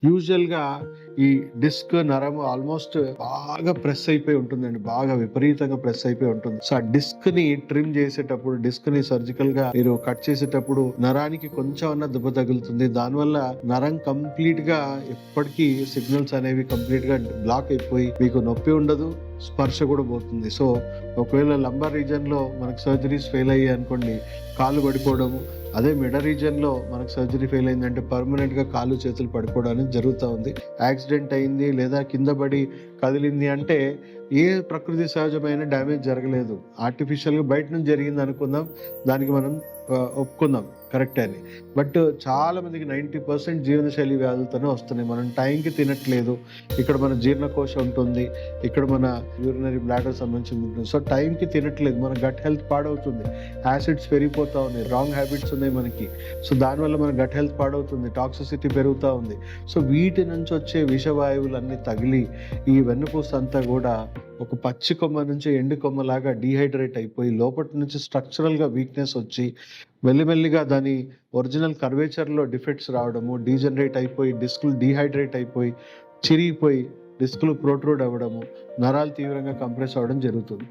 యూజువల్‌గా ఈ disc నరము almost బాగా ప్రెస్ అయిపోయి ఉంటుందండి. బాగా విపరీతంగా ప్రెస్ అయిపోయి ఉంటుంది. సో, ఆ డిస్క్‌ని ట్రిమ్ చేసేటప్పుడు, డిస్క్‌ని సర్జికల్‌గా మీరు కట్ చేసేటప్పుడు నరానికి కొంచెం అన్నా దెబ్బ తగులుతుంది. దానివల్ల నరం కంప్లీట్‌గా ఎప్పటికీ సిగ్నల్స్ అనేవి కంప్లీట్‌గా బ్లాక్ అయిపోయి మీకు నొప్పి ఉండదు. స్పర్శ కూడా పోతుంది. సో, ఒకవేళ లంబార్ రీజియన్‌లో మనకు సర్జరీస్ ఫెయిల్ అయ్యాయి అనుకోండి, కాళ్ళు పడిపోవడము. అదే మెడ రీజియన్‌లో మనకు సర్జరీ ఫెయిల్ అయిందంటే పర్మనెంట్‌గా కాళ్ళు, చేతులు పడిపోవడం అనేది జరుగుతా ఉంది. యాక్సిడెంట్ అయింది లేదా కింద పడి కదిలింది అంటే ఏ ప్రకృతి సహజమైన డ్యామేజ్ జరగలేదు. ఆర్టిఫిషియల్‌గా బయట నుంచి జరిగింది అనుకుందాం. దానికి మనం ఒప్పుకుందాం కరెక్టే అని. బట్ చాలా మందికి 90% జీవనశైలి వ్యాధులతోనే వస్తున్నాయి. మనం టైంకి తినట్లేదు. ఇక్కడ మన జీర్ణకోశ ఉంటుంది. ఇక్కడ మన యూరినరీ బ్లాడర్ సంబంధించింది ఉంటుంది. సో, టైంకి తినట్లేదు. మన గట్ హెల్త్ పాడవుతుంది. యాసిడ్స్ పెరిగిపోతా ఉన్నాయి. రాంగ్ హ్యాబిట్స్ ఉన్నాయి మనకి. సో, దానివల్ల మన గట్ హెల్త్ పాడవుతుంది. టాక్సిసిటీ పెరుగుతా ఉంది. సో, వీటి నుంచి వచ్చే విషవాయువులన్నీ తగిలి ఈ వెన్నుపూస అంతా కూడా ఒక పచ్చి కొమ్మ నుంచి ఎండు కొమ్మలాగా డీహైడ్రేట్ అయిపోయి లోపటి నుంచి స్ట్రక్చరల్‌గా వీక్‌నెస్ వచ్చి మెల్లిమెల్లిగా దాని ఒరిజినల్ కర్వేచర్‌లో డిఫెక్ట్స్ రావడము, డీజనరేట్ అయిపోయి డిస్కులు డీహైడ్రేట్ అయిపోయి, చిరిగిపోయి డిస్కులు ప్రొట్రూడ్ అవ్వడము, నరాలు తీవ్రంగా కంప్రెస్ అవ్వడం జరుగుతుంది.